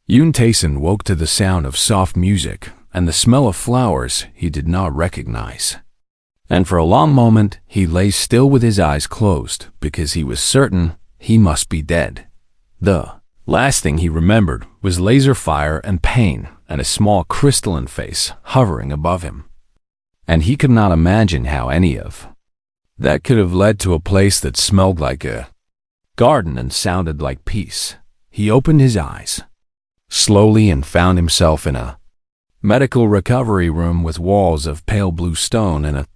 Yoon Taeson woke to the sound of soft music and the smell of flowers he did not recognize. And for a long moment, he lay still with his eyes closed because he was certain he must be dead. The last thing he remembered was laser fire and pain and a small crystalline face hovering above him. And he could not imagine how any of that could have led to a place that smelled like a garden and sounded like peace. He opened his eyes slowly and found himself in a medical recovery room with walls of pale blue stone and a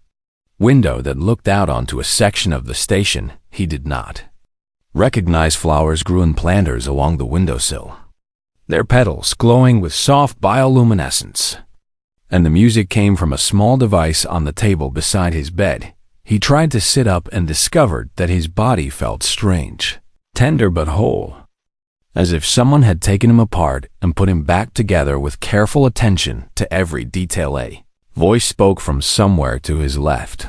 window that looked out onto a section of the station he did not recognize. Flowers grew in planters along the windowsill, their petals glowing with soft bioluminescence, and the music came from a small device on the table beside his bed. He tried to sit up and discovered that his body felt strange, tender but whole, as if someone had taken him apart and put him back together with careful attention to every detail. A voice spoke from somewhere to his left,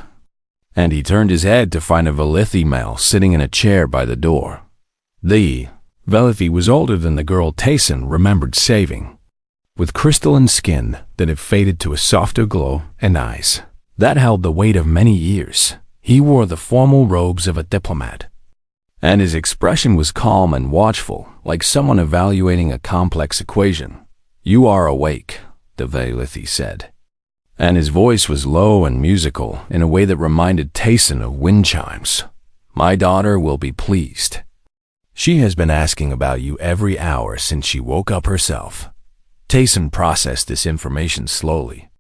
and he turned his head to find a Velithi male sitting in a chair by the door. The Velithi was older than the girl Taeson remembered saving, with crystalline skin that had faded to a softer glow and eyes that held the weight of many years. He wore the formal robes of a diplomat, and his expression was calm and watchful, like someone evaluating a complex equation. "You are awake," the Velithi said, and his voice was low and musical in a way that reminded Taeson of wind chimes. "My daughter will be pleased. She has been asking about you every hour since she woke up herself." Taeson processed this information slowly,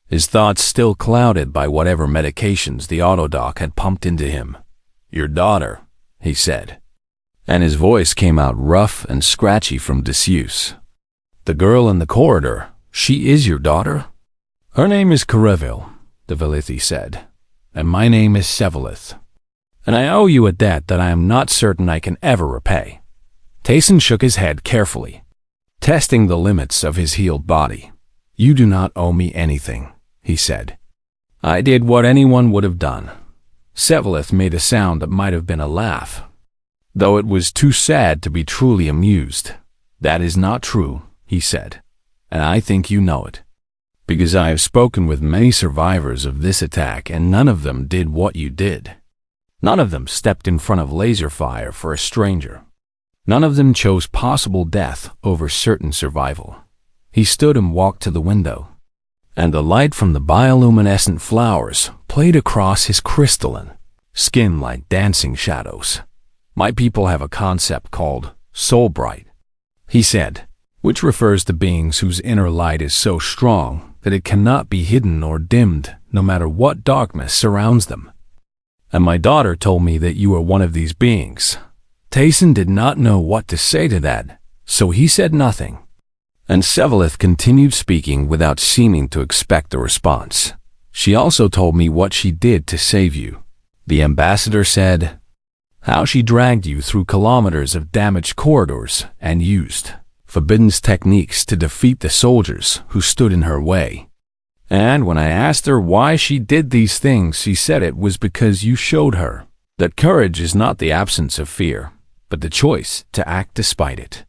his thoughts still clouded by whatever medications the AudioBook had pumped into him. "Your daughter," he said, and his voice came out rough and scratchy from disuse. "The girl in the corridor, she is your daughter?" "Her name is Karevil," the Velithi said, "and my name is Sevalith, and I owe you a debt that I am not certain I can ever repay." Taeson shook his head carefully, testing the limits of his healed body. "You do not owe me anything," he said. "I did what anyone would have done." Sevalith made a sound that might have been a laugh, though it was too sad to be truly amused. "That is not true," he said, "and I think you know it, because I have spoken with many survivors of this attack and none of them did what you did. None of them stepped in front of laser fire for a stranger. None of them chose possible death over certain survival." He stood and walked to the window, and the light from the bioluminescent flowers played across his crystalline skin like dancing shadows. "My people have a concept called soul bright," he said, "which refers to beings whose inner light is so strong that it cannot be hidden or dimmed no matter what darkness surrounds them. And my daughter told me that you are one of these beings." Taeson did not know what to say to that, so he said nothing, and Sevalith continued speaking without seeming to expect a response. "She also told me what she did to save you," the ambassador said, "how she dragged you through kilometers of damaged corridors and used forbidden techniques to defeat the soldiers who stood in her way. And when I asked her why she did these things, she said it was because you showed her that courage is not the absence of fear, but the choice to act despite it."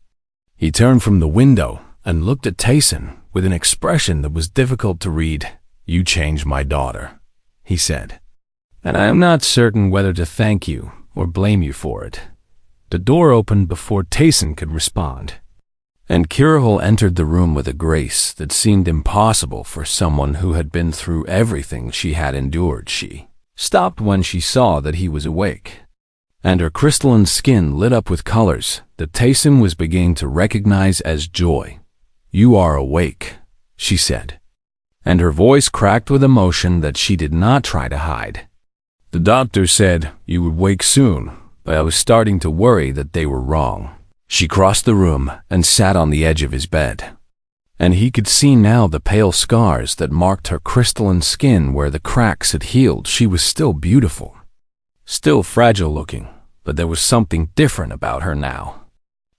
He turned from the window and looked at Taeson with an expression that was difficult to read. "You changed my daughter," he said, "and I am not certain whether to thank you or blame you for it." The door opened before Taeson could respond, and Karevil entered the room with a grace that seemed impossible for someone who had been through everything she had endured. She stopped when she saw that he was awake, and her crystalline skin lit up with colors that Taeson was beginning to recognize as joy. "You are awake," she said, and her voice cracked with emotion that she did not try to hide. "The doctor said you would wake soon, but I was starting to worry that they were wrong." She crossed the room and sat on the edge of his bed, and he could see now the pale scars that marked her crystalline skin where the cracks had healed. She was still beautiful, still fragile looking, but there was something different about her now,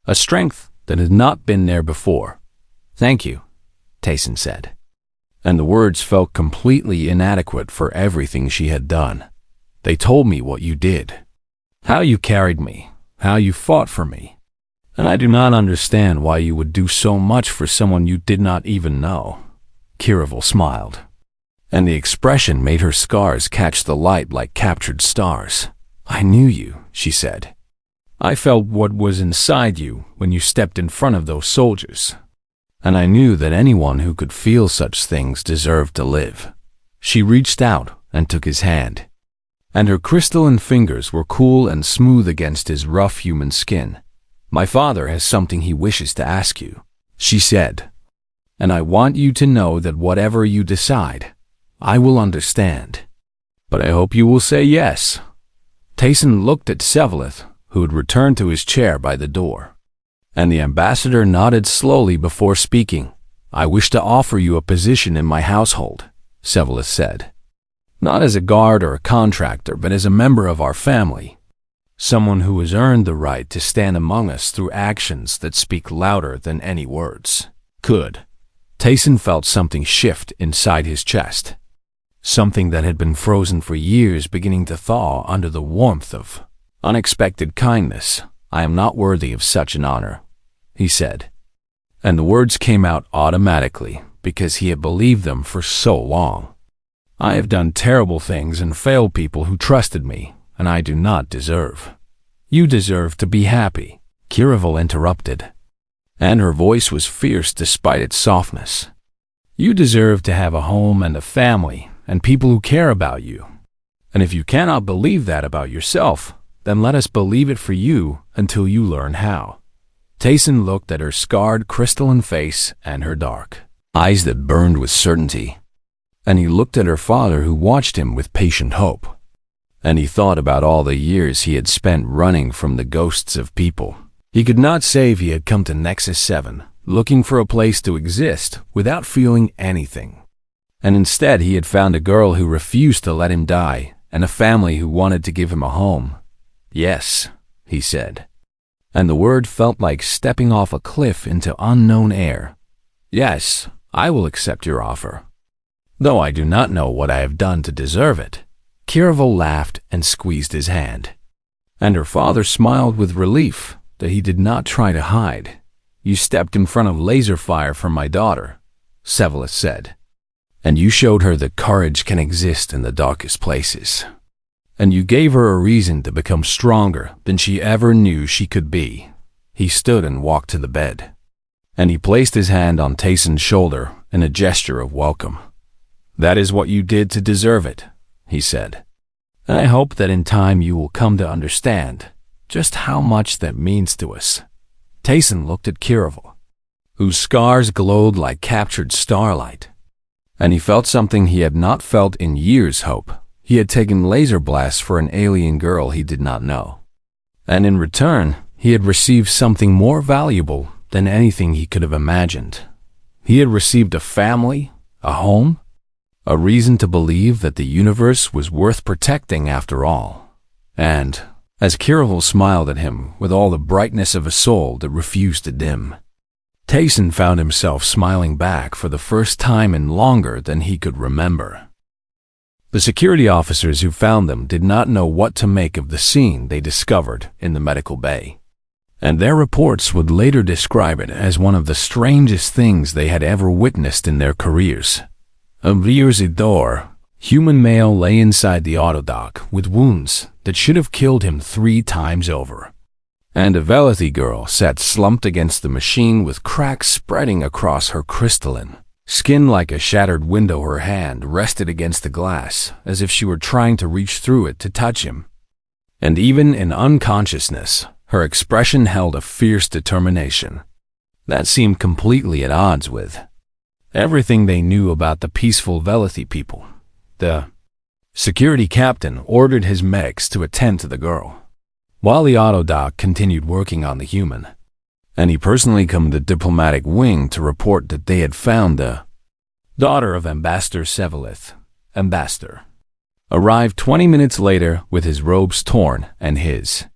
a strength that had not been there before. "Thank you," Taeson said, and the words felt completely inadequate for everything she had done. "They told me what you did, how you carried me, how you fought for me, and I do not understand why you would do so much for someone you did not even know." Kiravel smiled, and the expression made her scars catch the light like captured stars. "I knew you," she said. "I felt what was inside you when you stepped in front of those soldiers. And I knew that anyone who could feel such things deserved to live." She reached out and took his hand, and her crystalline fingers were cool and smooth against his rough human skin. "My father has something he wishes to ask you," she said. "And I want you to know that whatever you decide, I will understand. But I hope you will say yes." Tayson looked at Sevelith, who had returned to his chair by the door, and the ambassador nodded slowly before speaking. "I wish to offer you a position in my household," Sevelith said. "Not as a guard or a contractor, but as a member of our family. Someone who has earned the right to stand among us through actions that speak louder than any words could." Tayson felt something shift inside his chest. Something that had been frozen for years beginning to thaw under the warmth of unexpected kindness. "I am not worthy of such an honor," he said. And the words came out automatically because he had believed them for so long. "I have done terrible things and failed people who trusted me, and I do not deserve." "You deserve to be happy," Kiravel interrupted, and her voice was fierce despite its softness. "You deserve to have a home and a family and people who care about you. And if you cannot believe that about yourself, then let us believe it for you until you learn how." Tayson looked at her scarred crystalline face and her dark eyes that burned with certainty. And he looked at her father, who watched him with patient hope. And he thought about all the years he had spent running from the ghosts of people. He could not say if he had come to Nexus 7, looking for a place to exist without feeling anything. And instead he had found a girl who refused to let him die, and a family who wanted to give him a home. "Yes," he said. And the word felt like stepping off a cliff into unknown air. "Yes, I will accept your offer, though I do not know what I have done to deserve it." Kiravel laughed and squeezed his hand, and her father smiled with relief that he did not try to hide. "You stepped in front of laser fire for my daughter," Sevelith said, "and you showed her that courage can exist in the darkest places. And you gave her a reason to become stronger than she ever knew she could be." He stood and walked to the bed, and he placed his hand on Tayson's shoulder in a gesture of welcome. "That is what you did to deserve it," he said. "And I hope that in time you will come to understand just how much that means to us." Tayson looked at Kiravel, whose scars glowed like captured starlight, and he felt something he had not felt in years. Hope. He had taken laser blasts for an alien girl he did not know, and in return he had received something more valuable than anything he could have imagined. He had received a family, a home, a reason to believe that the universe was worth protecting after all. And as Kiravel smiled at him with all the brightness of a soul that refused to dim, Tayson found himself smiling back for the first time in longer than he could remember. The security officers who found them did not know what to make of the scene they discovered in the medical bay, and their reports would later describe it as one of the strangest things they had ever witnessed in their careers. A Virzidor, human male, lay inside the AudioBook with wounds that should have killed him 3 times over, and a Velethi girl sat slumped against the machine with cracks spreading across her crystalline skin like a shattered window. Her hand rested against the glass as if she were trying to reach through it to touch him. And even in unconsciousness, her expression held a fierce determination that seemed completely at odds with everything they knew about the peaceful Velethi people. The security captain ordered his medics to attend to the girl, while the AudioBook continued working on the human. And he personally come to the diplomatic wing to report that they had found the daughter of Ambassador Sevelith. Ambassador arrived 20 minutes later with his robes torn and his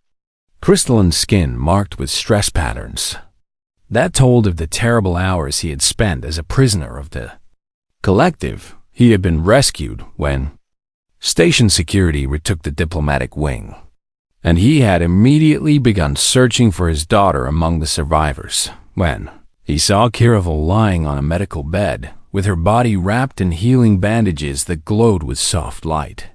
crystalline skin marked with stress patterns. That told of the terrible hours he had spent as a prisoner of the collective. He had been rescued when station security retook the diplomatic wing, and he had immediately begun searching for his daughter among the survivors when he saw Kiravel lying on a medical bed with her body wrapped in healing bandages that glowed with soft light.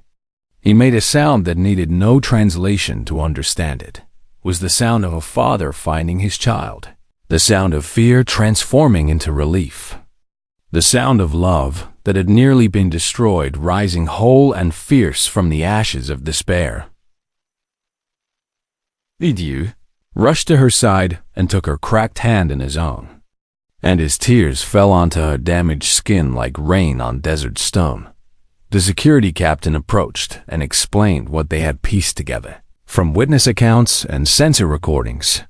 He made a sound that needed no translation to understand it. It was the sound of a father finding his child, the sound of fear transforming into relief, the sound of love that had nearly been destroyed rising whole and fierce from the ashes of despair. Lidiu rushed to her side and took her cracked hand in his own, and his tears fell onto her damaged skin like rain on desert stone. The security captain approached and explained what they had pieced together from witness accounts and sensor recordings,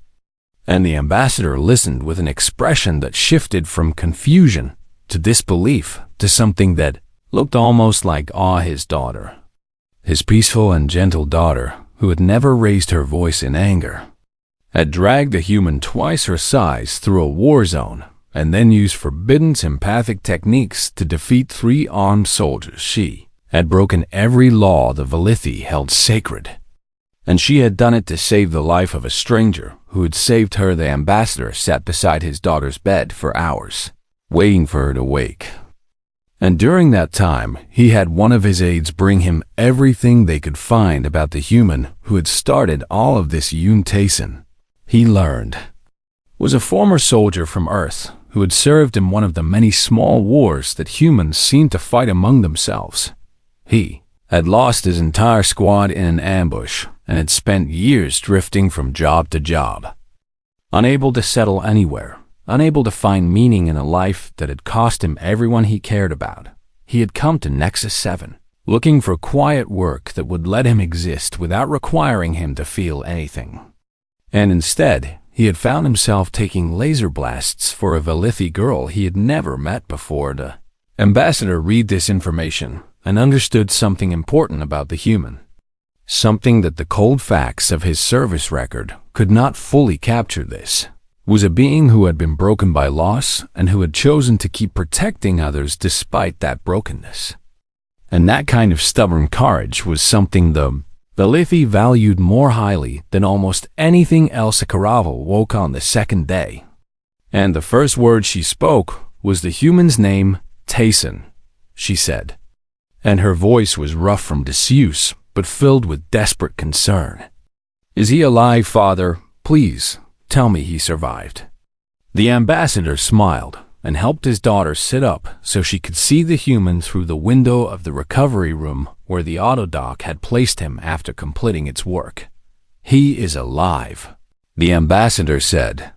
and the ambassador listened with an expression that shifted from confusion to disbelief to something that looked almost like awe. His daughter, his peaceful and gentle daughter, who had never raised her voice in anger, had dragged a human twice her size through a war zone and then used forbidden empathic techniques to defeat 3 armed soldiers. She had broken every law the Valithi held sacred, and she had done it to save the life of a stranger who had saved her. The ambassador sat beside his daughter's bed for hours, waiting for her to wake. And during that time, he had one of his aides bring him everything they could find about the human who had started all of this. Yun Tayson, he learned, was a former soldier from Earth who had served in one of the many small wars that humans seemed to fight among themselves. He had lost his entire squad in an ambush and had spent years drifting from job to job, unable to settle anywhere, unable to find meaning in a life that had cost him everyone he cared about. He had come to Nexus 7, looking for quiet work that would let him exist without requiring him to feel anything. And instead, he had found himself taking laser blasts for a Valithi girl he had never met before. The ambassador read this information and understood something important about the human, something that the cold facts of his service record could not fully capture. This was a being who had been broken by loss and who had chosen to keep protecting others despite that brokenness. And that kind of stubborn courage was something the Valithi valued more highly than almost anything else. Kiravel woke on the second day, and the first word she spoke was the human's name, Tayson, she said, and her voice was rough from disuse but filled with desperate concern. "Is he alive, father? Please, tell me he survived." The ambassador smiled and helped his daughter sit up so she could see the human through the window of the recovery room where the AudioDock had placed him after completing its work. "He is alive," the ambassador said,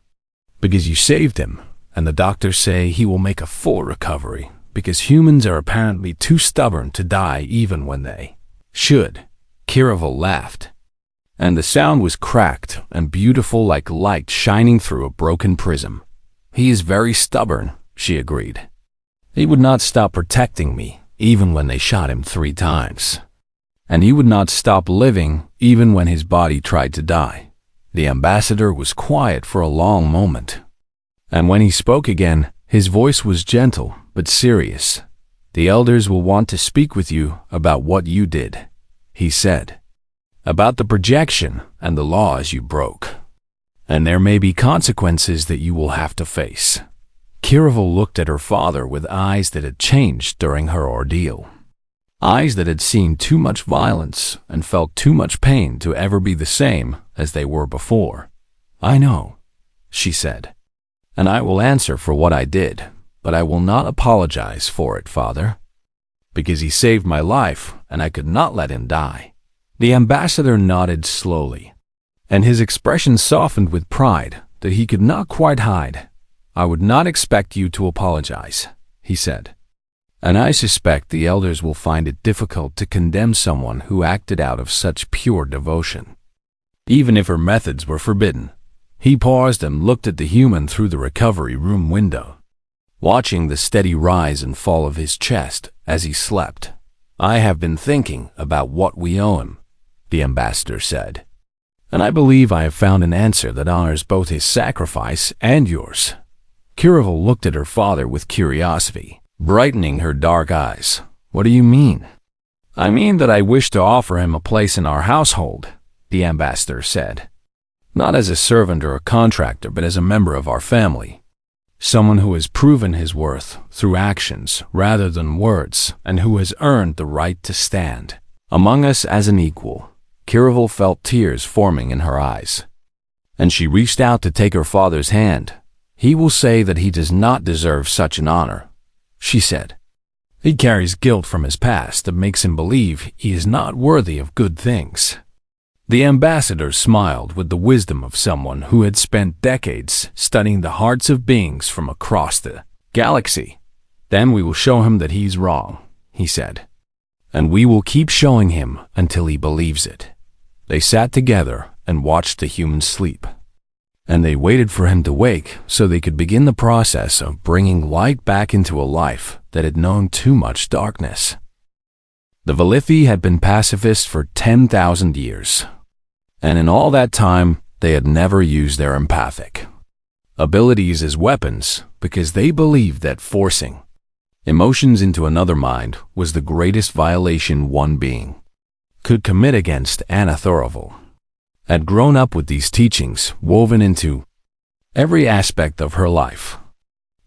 "because you saved him, and the doctors say he will make a full recovery because humans are apparently too stubborn to die even when they should." Kiravel laughed, and the sound was cracked and beautiful like light shining through a broken prism. "He is very stubborn," she agreed. "He would not stop protecting me even when they shot him 3 times. And he would not stop living even when his body tried to die." The ambassador was quiet for a long moment, and when he spoke again, his voice was gentle but serious. "The elders will want to speak with you about what you did," he said, "about the projection and the laws you broke. And there may be consequences that you will have to face." Kiravel looked at her father with eyes that had changed during her ordeal, eyes that had seen too much violence and felt too much pain to ever be the same as they were before. "I know," she said, "and I will answer for what I did, but I will not apologize for it, father, because he saved my life and I could not let him die." The ambassador nodded slowly, and his expression softened with pride that he could not quite hide. "I would not expect you to apologize," he said, "and I suspect the elders will find it difficult to condemn someone who acted out of such pure devotion, even if her methods were forbidden." He paused and looked at the human through the recovery room window, watching the steady rise and fall of his chest as he slept. "I have been thinking about what we owe him," the ambassador said, "and I believe I have found an answer that honors both his sacrifice and yours." Kiravel looked at her father with curiosity, brightening her dark eyes. "What do you mean?" "I mean that I wish to offer him a place in our household," the ambassador said. "Not as a servant or a contractor, but as a member of our family. Someone who has proven his worth through actions rather than words, and who has earned the right to stand among us as an equal." Kiravel felt tears forming in her eyes, and she reached out to take her father's hand. "He will say that he does not deserve such an honor," she said. "He carries guilt from his past that makes him believe he is not worthy of good things." The ambassador smiled with the wisdom of someone who had spent decades studying the hearts of beings from across the galaxy. "Then we will show him that he's wrong," he said. "And we will keep showing him until he believes it." They sat together and watched the humans sleep. And they waited for him to wake so they could begin the process of bringing light back into a life that had known too much darkness. The Valithi had been pacifists for 10,000 years, and in all that time, they had never used their empathic abilities as weapons because they believed that forcing emotions into another mind was the greatest violation one being could commit against. Anna Thorovel had grown up with these teachings woven into every aspect of her life,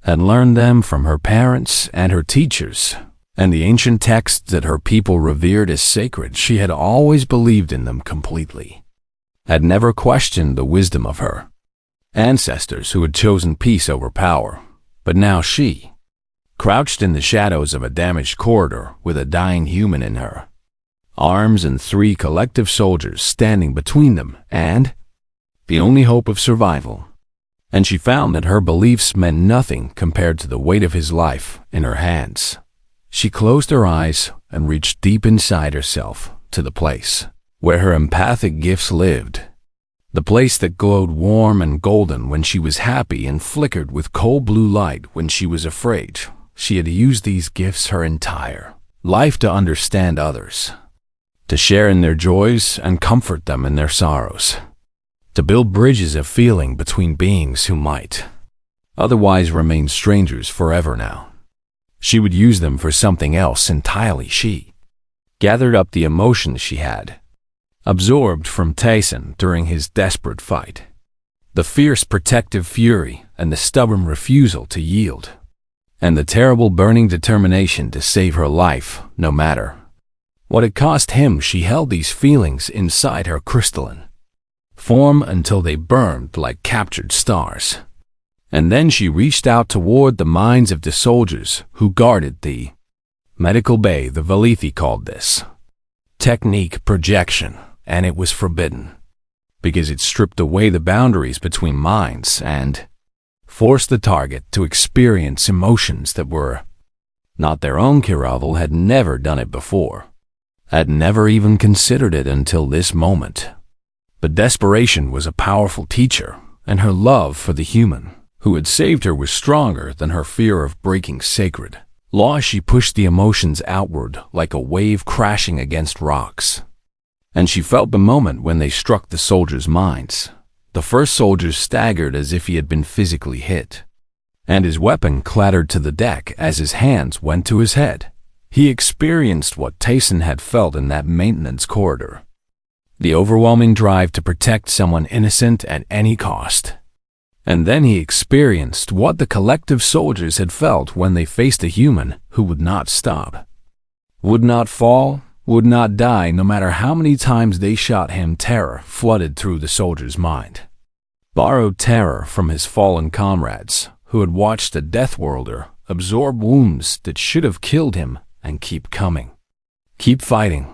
had learned them from her parents and her teachers, and the ancient texts that her people revered as sacred. She had always believed in them completely, had never questioned the wisdom of her ancestors who had chosen peace over power. But now she crouched in the shadows of a damaged corridor with a dying human in her arms and 3 collective soldiers standing between them and the only hope of survival. And she found that her beliefs meant nothing compared to the weight of his life in her hands. She closed her eyes and reached deep inside herself to the place where her empathic gifts lived. The place that glowed warm and golden when she was happy and flickered with cold blue light when she was afraid. She had used these gifts her entire life to understand others, to share in their joys and comfort them in their sorrows, to build bridges of feeling between beings who might otherwise remain strangers forever now. She would use them for something else entirely. She gathered up the emotions she had absorbed from Tyson during his desperate fight, the fierce protective fury and the stubborn refusal to yield, and the terrible burning determination to save her life no matter what it cost him. She held these feelings inside her crystalline form until they burned like captured stars. And then she reached out toward the minds of the soldiers who guarded the medical bay. The Valithi called this technique projection, and it was forbidden because it stripped away the boundaries between minds and forced the target to experience emotions that were not their own. Kiravel had never done it before, had never even considered it until this moment. But desperation was a powerful teacher, and her love for the human who had saved her was stronger than her fear of breaking sacred law. She pushed the emotions outward like a wave crashing against rocks, and she felt the moment when they struck the soldiers' minds. The first soldier staggered as if he had been physically hit, and his weapon clattered to the deck as his hands went to his head. He experienced what Tyson had felt in that maintenance corridor, the overwhelming drive to protect someone innocent at any cost. And then he experienced what the collective soldiers had felt when they faced a human who would not stop, would not fall, would not die no matter how many times they shot him. Terror flooded through the soldier's mind, borrowed terror from his fallen comrades who had watched a Death Worlder absorb wounds that should have killed him and keep coming, keep fighting,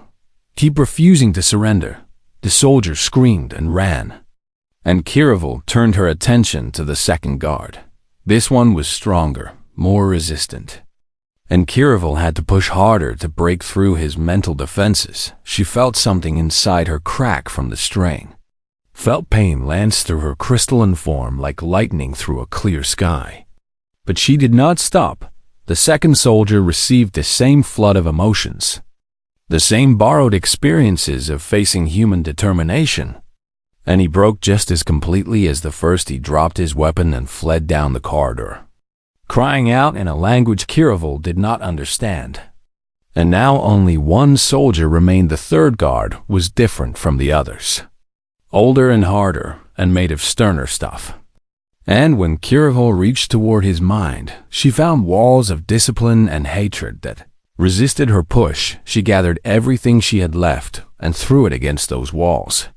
keep refusing to surrender. The soldier screamed and ran, and Kiravel turned her attention to the second guard. This one was stronger, more resistant, and Kiravel had to push harder to break through his mental defenses. She felt something inside her crack from the strain, felt pain lance through her crystalline form like lightning through a clear sky. But she did not stop. The second soldier received the same flood of emotions, the same borrowed experiences of facing human determination, and he broke just as completely as the first. He dropped his weapon and fled down the corridor, crying out in a language Kiravel did not understand. And now only one soldier remained. The third guard was different from the others. older and harder, and made of sterner stuff. And when Kiravel reached toward his mind, she found walls of discipline and hatred that resisted her push. She gathered everything she had left and threw it against those walls.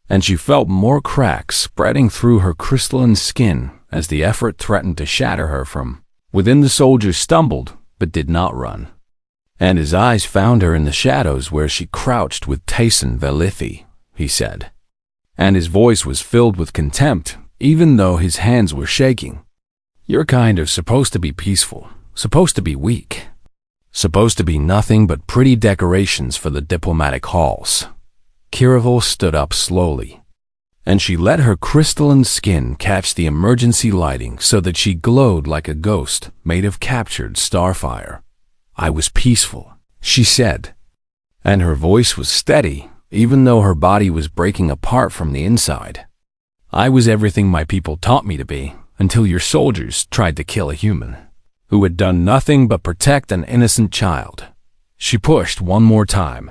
And she felt more cracks spreading through her crystalline skin as the effort threatened to shatter her from within. The soldier stumbled, but did not run. And his eyes found her in the shadows where she crouched with Tayson Velithi, he said. And his voice was filled with contempt, even though his hands were shaking. You're kind of supposed to be peaceful, supposed to be weak, supposed to be nothing but pretty decorations for the diplomatic halls. Kiravel stood up slowly, and she let her crystalline skin catch the emergency lighting so that she glowed like a ghost made of captured starfire. I was peaceful, she said, and her voice was steady, even though her body was breaking apart from the inside. I was everything my people taught me to be, until your soldiers tried to kill a human who had done nothing but protect an innocent child. She pushed one more time,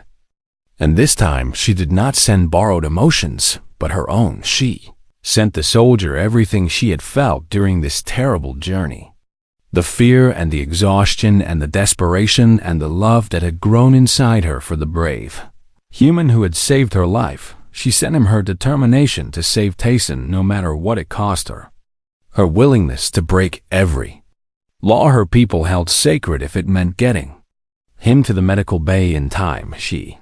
and this time she did not send borrowed emotions, but her own. She sent the soldier everything she had felt during this terrible journey. The fear and the exhaustion and the desperation and the love that had grown inside her for the brave human who had saved her life. She sent him her determination to save Tayson no matter what it cost her. Her willingness to break every law her people held sacred if it meant getting him to the medical bay in time. She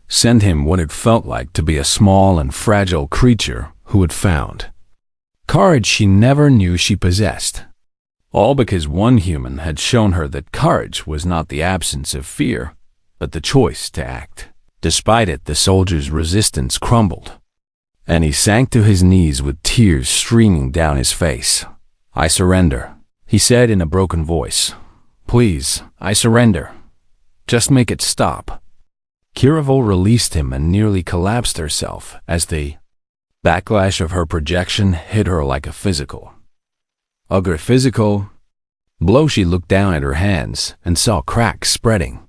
sent him what it felt like to be a small and fragile creature who had found courage she never knew she possessed. All because one human had shown her that courage was not the absence of fear, but the choice to act. Despite it, the soldier's resistance crumbled, and he sank to his knees with tears streaming down his face. I surrender, he said in a broken voice. Please, I surrender. Just make it stop. Kiravel released him and nearly collapsed herself as the backlash of her projection hit her like a physical blow. She looked down at her hands and saw cracks spreading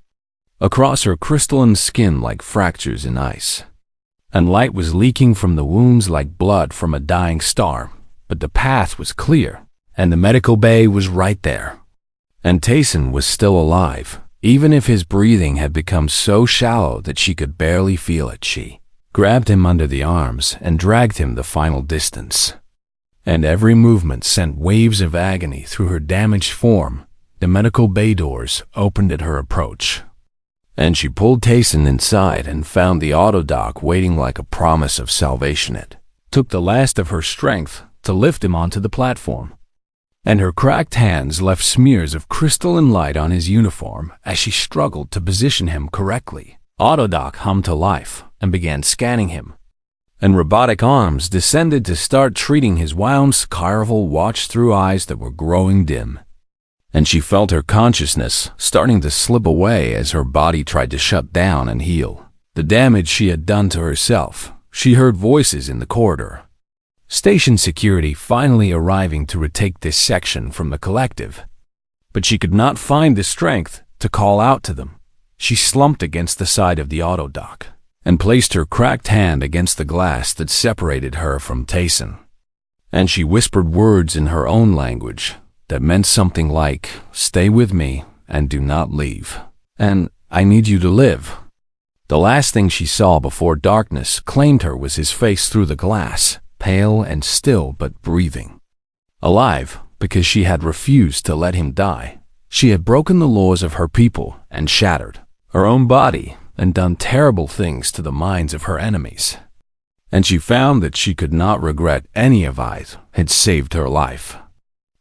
across her crystalline skin like fractures in ice, and light was leaking from the wounds like blood from a dying star. But the path was clear, and the medical bay was right there. And Tayson was still alive, even if his breathing had become so shallow that she could barely feel it. She grabbed him under the arms and dragged him the final distance. And every movement sent waves of agony through her damaged form. The medical bay doors opened at her approach, and she pulled Tayson inside and found the AudioDock waiting like a promise of salvation. It took the last of her strength to lift him onto the platform, and her cracked hands left smears of crystalline light on his uniform as she struggled to position him correctly. AudioDock hummed to life and began scanning him, and robotic arms descended to start treating his wounds. Kiravel watched through eyes that were growing dim, and she felt her consciousness starting to slip away as her body tried to shut down and heal the damage she had done to herself. She heard voices in the corridor, station security finally arriving to retake this section from the collective, but she could not find the strength to call out to them. She slumped against the side of the AudioDock and placed her cracked hand against the glass that separated her from Tayson, and she whispered words in her own language that meant something like, "Stay with me and do not leave," and "I need you to live." The last thing she saw before darkness claimed her was his face through the glass, pale and still but breathing. Alive, because she had refused to let him die. She had broken the laws of her people and shattered her own body and done terrible things to the minds of her enemies. And she found that she could not regret any of it had saved her life.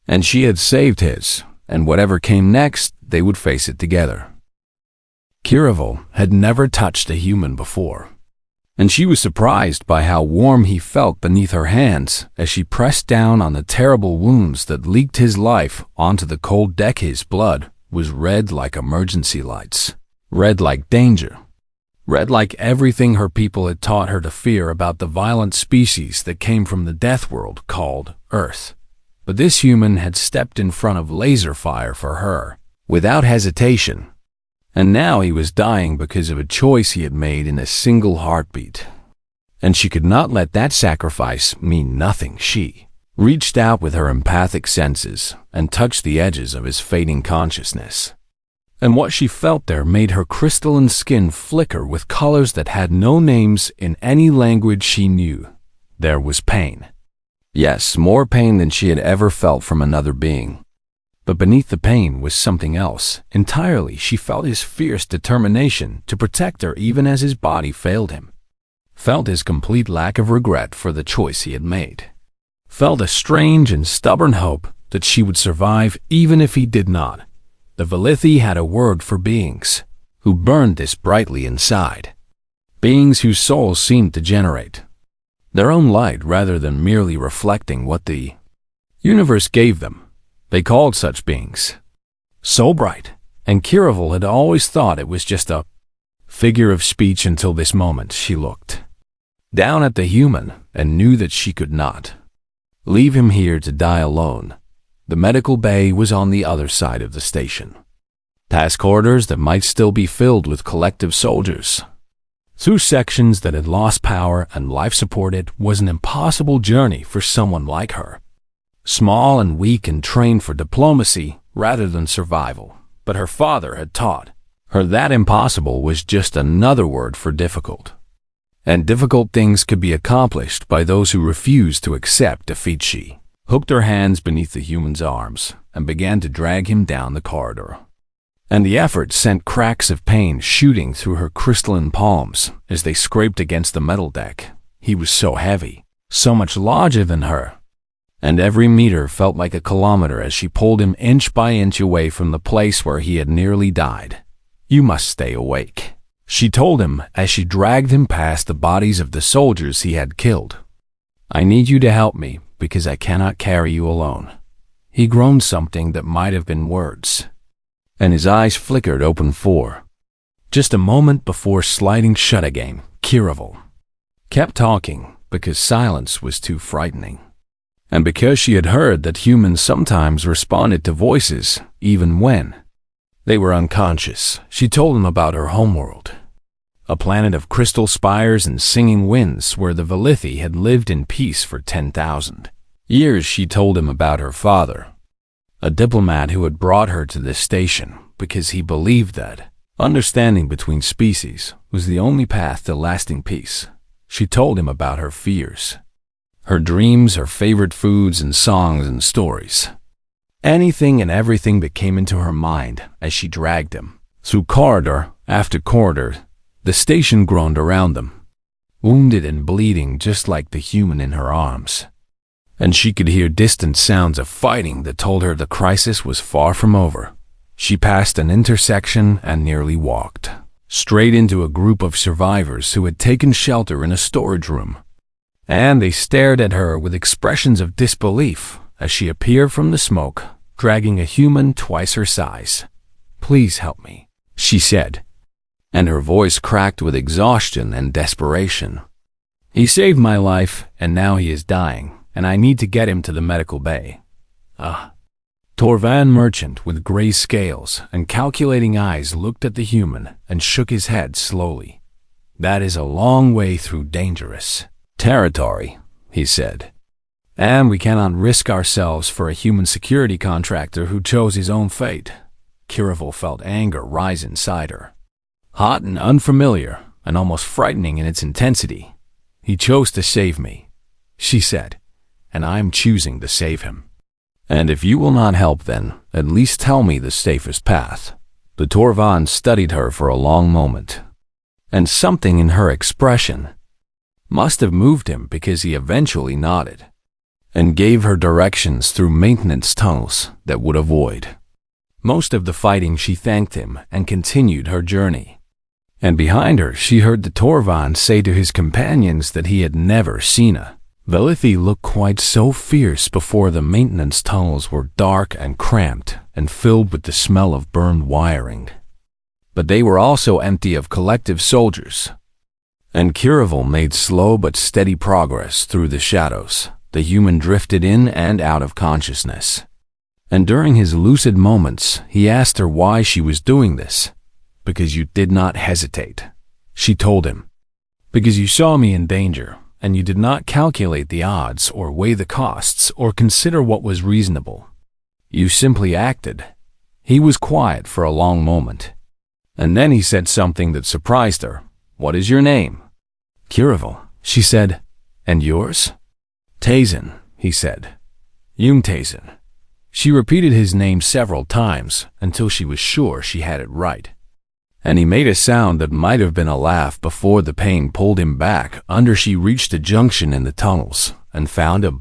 And she had saved his, and whatever came next, they would face it together. Kiravel had never touched a human before, and she was surprised by how warm he felt beneath her hands as she pressed down on the terrible wounds that leaked his life onto the cold deck. His blood was red like emergency lights, red like danger, red like everything her people had taught her to fear about the violent species that came from the death world called Earth. But this human had stepped in front of laser fire for her, without hesitation, and now he was dying because of a choice he had made in a single heartbeat. and she could not let that sacrifice mean nothing. She reached out with her empathic senses and touched the edges of his fading consciousness. And what she felt there made her crystalline skin flicker with colors that had no names in any language she knew. There was pain. Yes, more pain than she had ever felt from another being. But beneath the pain was something else entirely. She felt his fierce determination to protect her even as his body failed him. Felt his complete lack of regret for the choice he had made. Felt a strange and stubborn hope that she would survive even if he did not. The Valithi had a word for beings who burned this brightly inside. Beings whose souls seemed to generate their own light rather than merely reflecting what the universe gave them. They called such beings so bright, and Kiravel had always thought it was just a figure of speech until this moment. She looked down at the human and knew that she could not leave him here to die alone. The medical bay was on the other side of the station. Task corridors that might still be filled with collective soldiers. Through sections that had lost power and life support. It was an impossible journey for someone like her. Small and weak and trained for diplomacy rather than survival. But her father had taught her that impossible was just another word for difficult. And difficult things could be accomplished by those who refused to accept defeat. She hooked her hands beneath the human's arms and began to drag him down the corridor. And the effort sent cracks of pain shooting through her crystalline palms as they scraped against the metal deck. He was so heavy, so much larger than her. And every meter felt like a kilometer as she pulled him inch by inch away from the place where he had nearly died. "You must stay awake," she told him as she dragged him past the bodies of the soldiers he had killed. "I need you to help me because I cannot carry you alone." He groaned something that might have been words, and his eyes flickered open for just a moment before sliding shut again. Kiravel kept talking because silence was too frightening. And because she had heard that humans sometimes responded to voices, even when they were unconscious. She told him about her homeworld, a planet of crystal spires and singing winds where the Valithi had lived in peace for 10,000 years. She told him about her father, a diplomat who had brought her to this station because he believed that understanding between species was the only path to lasting peace. She told him about her fears, her dreams, her favorite foods and songs and stories. Anything and everything that came into her mind as she dragged him through corridor after corridor. The station groaned around them, wounded and bleeding just like the human in her arms. And she could hear distant sounds of fighting that told her the crisis was far from over. She passed an intersection and nearly walked straight into a group of survivors who had taken shelter in a storage room. And they stared at her with expressions of disbelief as she appeared from the smoke, dragging a human twice her size. "Please help me," she said, and her voice cracked with exhaustion and desperation. "He saved my life, and now he is dying, and I need to get him to the medical bay." Torvan merchant with gray scales and calculating eyes looked at the human and shook his head slowly. "That is a long way through dangerous territory," he said. "And we cannot risk ourselves for a human security contractor who chose his own fate." Kiravel felt anger rise inside her, hot and unfamiliar and almost frightening in its intensity. "He chose to save me," she said, "and I am choosing to save him. And if you will not help then, at least tell me the safest path." The Torvan studied her for a long moment, and something in her expression must have moved him because he eventually nodded and gave her directions through maintenance tunnels that would avoid most of the fighting. She thanked him and continued her journey. And behind her she heard the Torvan say to his companions that he had never seen a Valithi look quite so fierce before. The maintenance tunnels were dark and cramped and filled with the smell of burned wiring. But they were also empty of collective soldiers. And Kiravel made slow but steady progress through the shadows. The human drifted in and out of consciousness. And during his lucid moments, he asked her why she was doing this. "Because you did not hesitate," she told him. because you saw me in danger, and you did not calculate the odds or weigh the costs or consider what was reasonable. You simply acted." He was quiet for a long moment, and then he said something that surprised her. "What is your name?" "Kiravel," she said. "And yours?" "Tazen," he said. "Tazen." She repeated his name several times until she was sure she had it right. And he made a sound that might have been a laugh before the pain pulled him back under she reached a junction in the tunnels and found a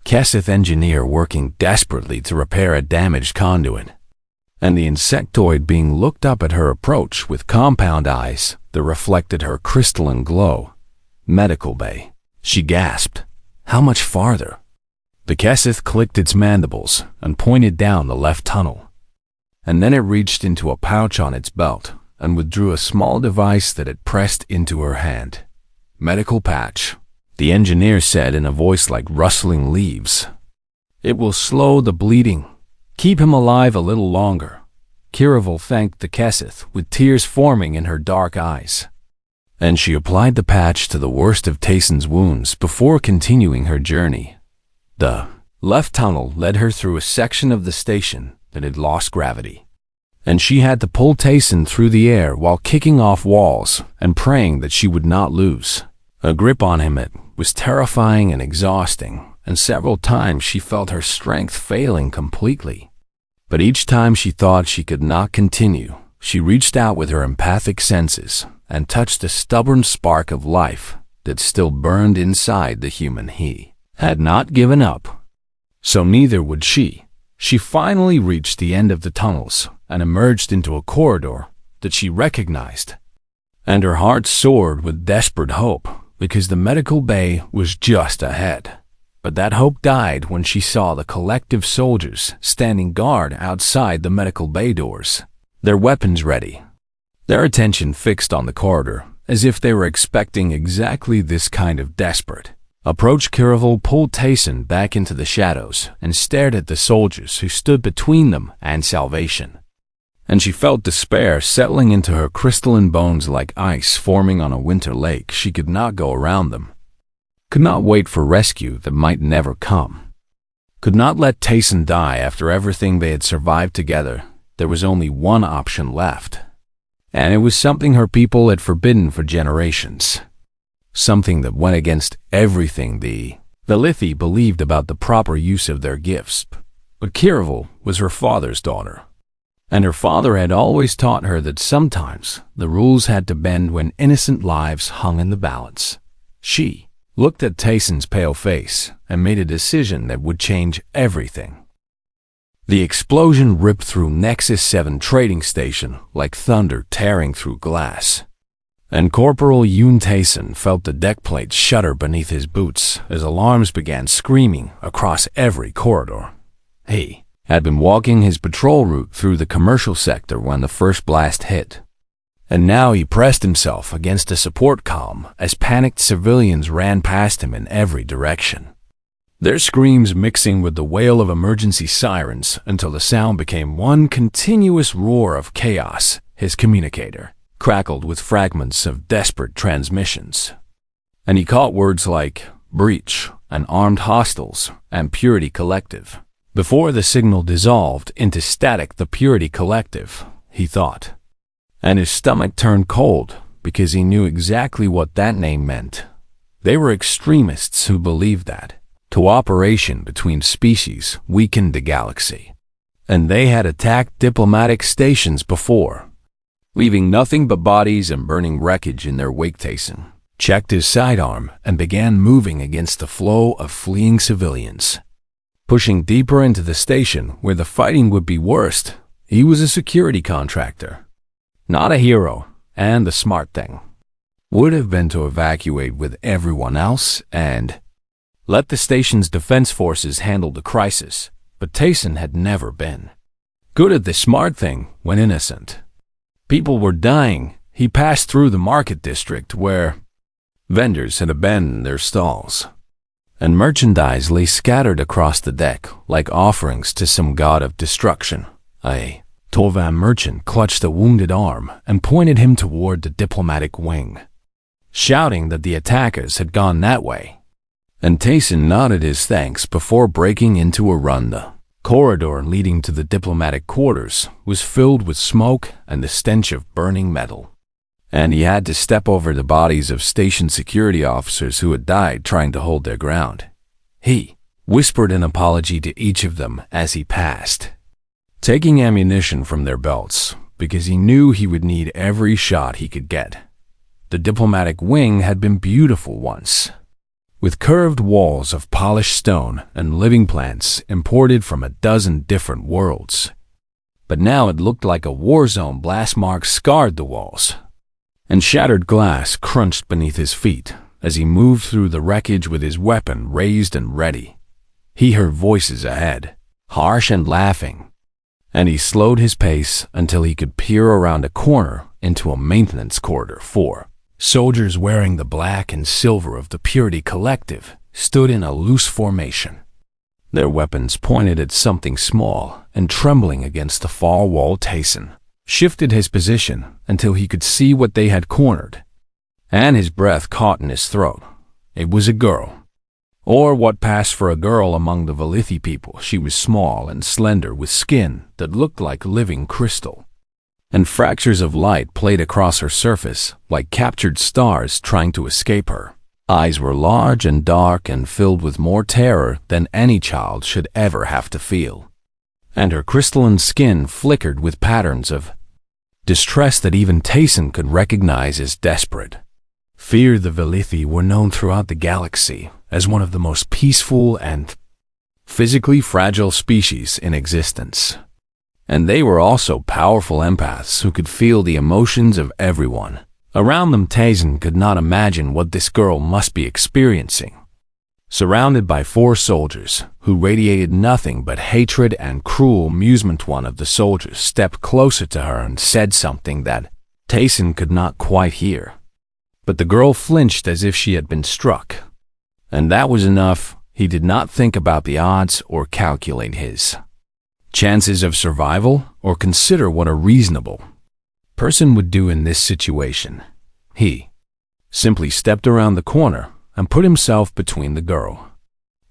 Kesseth engineer working desperately to repair a damaged conduit, and the insectoid being looked up at her approach with compound eyes that reflected her crystalline glow. "Medical bay," she gasped. "How much farther?" The Kesseth clicked its mandibles and pointed down the left tunnel, and then it reached into a pouch on its belt and withdrew a small device that it pressed into her hand. "Medical patch," the engineer said in a voice like rustling leaves. "It will slow the bleeding. Keep him alive a little longer." Kiravel thanked the Kesseth with tears forming in her dark eyes, and she applied the patch to the worst of Tazen's wounds before continuing her journey. The left tunnel led her through a section of the station that had lost gravity, and she had to pull Tazen through the air while kicking off walls and praying that she would not lose a grip on him. It was terrifying and exhausting, and several times she felt her strength failing completely. But each time she thought she could not continue, she reached out with her empathic senses and touched a stubborn spark of life that still burned inside the human he had not given up. So neither would she. She finally reached the end of the tunnels and emerged into a corridor that she recognized, and her heart soared with desperate hope because the medical bay was just ahead. But that hope died when she saw the collective soldiers standing guard outside the medical bay doors, their weapons ready, their attention fixed on the corridor as if they were expecting exactly this kind of desperate approach. Kiravel pulled Tazen back into the shadows and stared at the soldiers who stood between them and salvation. And she felt despair settling into her crystalline bones like ice forming on a winter lake. She could not go around them, could not wait for rescue that might never come, could not let Tazen die after everything they had survived together. There was only one option left, and it was something her people had forbidden for generations. Something that went against everything the Lithi believed about the proper use of their gifts. But Kiravel was her father's daughter, and her father had always taught her that sometimes the rules had to bend when innocent lives hung in the balance. She looked at Tazen's pale face and made a decision that would change everything. The explosion ripped through Nexus 7 trading station like thunder tearing through glass, and Corporal Tazen felt the deck plates shudder beneath his boots as alarms began screaming across every corridor. He had been walking his patrol route through the commercial sector when the first blast hit, and now he pressed himself against a support column as panicked civilians ran past him in every direction, their screams mixing with the wail of emergency sirens until the sound became one continuous roar of chaos. His communicator crackled with fragments of desperate transmissions, and he caught words like breach and armed hostiles and Purity Collective. Before the signal dissolved into static, the Purity Collective, he thought, and his stomach turned cold because he knew exactly what that name meant. They were extremists who believed that cooperation between species weakened the galaxy, and they had attacked diplomatic stations before, leaving nothing but bodies and burning wreckage in their wake. Tazen checked his sidearm and began moving against the flow of fleeing civilians, pushing deeper into the station where the fighting would be worst. He was a security contractor, not a hero, and the smart thing would have been to evacuate with everyone else and let the station's defense forces handle the crisis. But Tazen had never been good at the smart thing when innocent people were dying. He passed through the market district where vendors had abandoned their stalls, and merchandise lay scattered across the deck like offerings to some god of destruction. A Tovan merchant clutched a wounded arm and pointed him toward the diplomatic wing. shouting that the attackers had gone that way. And Tayson nodded his thanks before breaking into a run. The corridor leading to the diplomatic quarters was filled with smoke and the stench of burning metal, and he had to step over the bodies of station security officers who had died trying to hold their ground. He whispered an apology to each of them as he passed, taking ammunition from their belts because he knew he would need every shot he could get. The diplomatic wing had been beautiful once, with curved walls of polished stone and living plants imported from a dozen different worlds. But now it looked like a war zone. Blast marks scarred the walls, and shattered glass crunched beneath his feet as he moved through the wreckage with his weapon raised and ready. He heard voices ahead, harsh and laughing, and he slowed his pace until he could peer around a corner into a maintenance corridor. 4 soldiers wearing the black and silver of the Purity Collective stood in a loose formation, their weapons pointed at something small and trembling against the far wall. Tayson shifted his position until he could see what they had cornered, and his breath caught in his throat. It was a girl, or what passed for a girl among the Valithi people. She was small and slender, with skin that looked like living crystal, and fractures of light played across her surface like captured stars trying to escape her. Eyes were large and dark and filled with more terror than any child should ever have to feel, and her crystalline skin flickered with patterns of distress that even Tayson could recognize as desperate fear. The Valithi were known throughout the galaxy as one of the most peaceful and physically fragile species in existence, and they were also powerful empaths who could feel the emotions of everyone around them. Tayson could not imagine what this girl must be experiencing, surrounded by 4 soldiers who radiated nothing but hatred and cruel amusement. One of the soldiers stepped closer to her and said something that Tayson could not quite hear, but the girl flinched as if she had been struck, and that was enough. He did not think about the odds or calculate his chances of survival or consider what a reasonable person would do in this situation. He simply stepped around the corner and put himself between the girl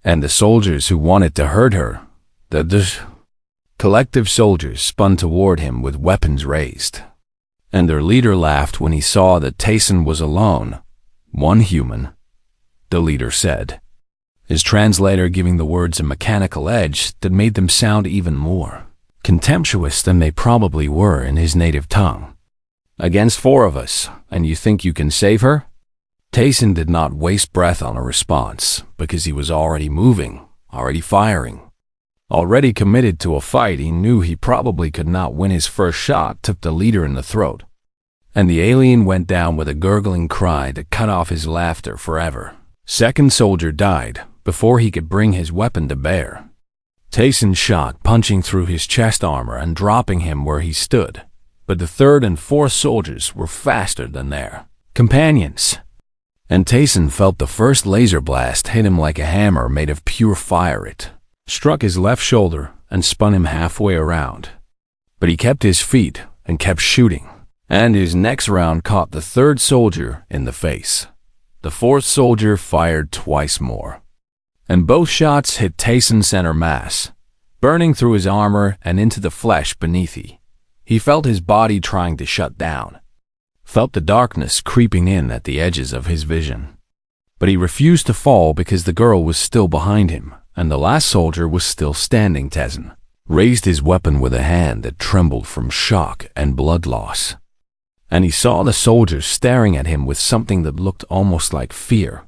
and the soldiers who wanted to hurt her. The collective soldiers spun toward him with weapons raised, and their leader laughed when he saw that Tayson was alone. "One human," the leader said, his translator giving the words a mechanical edge that made them sound even more contemptuous than they probably were in his native tongue. "Against 4 of us, and you think you can save her?" Tayson did not waste breath on a response because he was already moving, already firing, already committed to a fight. He knew he probably could not win. His first shot took the leader in the throat, and the alien went down with a gurgling cry that cut off his laughter forever. Second soldier died before he could bring his weapon to bear. Tayson shot, punching through his chest armor and dropping him where he stood, but the 3rd and 4th soldiers were faster than their companions, and Tayson felt the first laser blast hit him like a hammer made of pure fire. It struck his left shoulder and spun him halfway around, but he kept his feet and kept shooting, and his next round caught the 3rd soldier in the face. The 4th soldier fired twice more, and both shots hit Tayson's center mass, burning through his armor and into the flesh beneath him. He felt his body trying to shut down, felt the darkness creeping in at the edges of his vision. But he refused to fall because the girl was still behind him, and the last soldier was still standing. Tayson raised his weapon with a hand that trembled from shock and blood loss, and he saw the soldiers staring at him with something that looked almost like fear.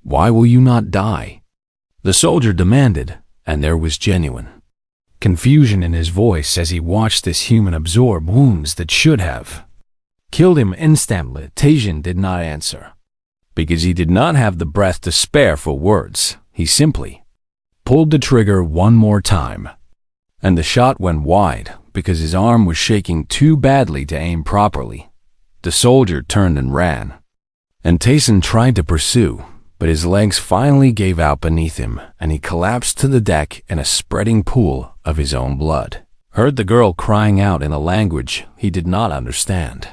"Why will you not die?" the soldier demanded, and there was genuine confusion in his voice as he watched this human absorb wounds that should have killed him instantly. Tayson did not answer, because he did not have the breath to spare for words. He simply pulled the trigger one more time, and the shot went wide because his arm was shaking too badly to aim properly. The soldier turned and ran, and Tayson tried to pursue, but his legs finally gave out beneath him, and he collapsed to the deck in a spreading pool of his own blood. Heard the girl crying out in a language he did not understand,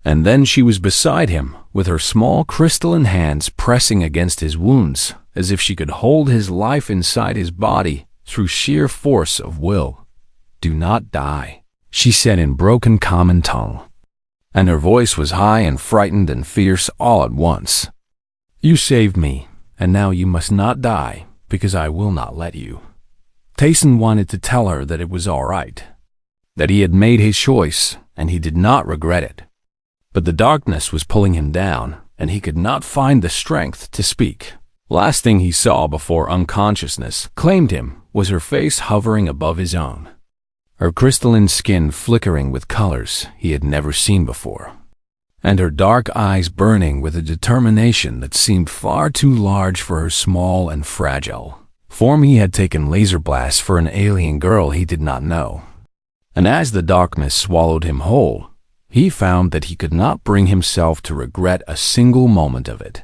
And then she was beside him, with her small crystalline hands pressing against his wounds, as if she could hold his life inside his body through sheer force of will. "Do not die," she said in broken common tongue, and her voice was high and frightened and fierce all at once. "You saved me, and now you must not die, because I will not let you." Tayson wanted to tell her that it was all right, that he had made his choice, and he did not regret it. But the darkness was pulling him down, and he could not find the strength to speak. Last thing he saw before unconsciousness claimed him was her face hovering above his own, her crystalline skin flickering with colors he had never seen before, and her dark eyes burning with a determination that seemed far too large for her small and fragile form. He had taken laser blasts for an alien girl he did not know. And as the darkness swallowed him whole, he found that he could not bring himself to regret a single moment of it.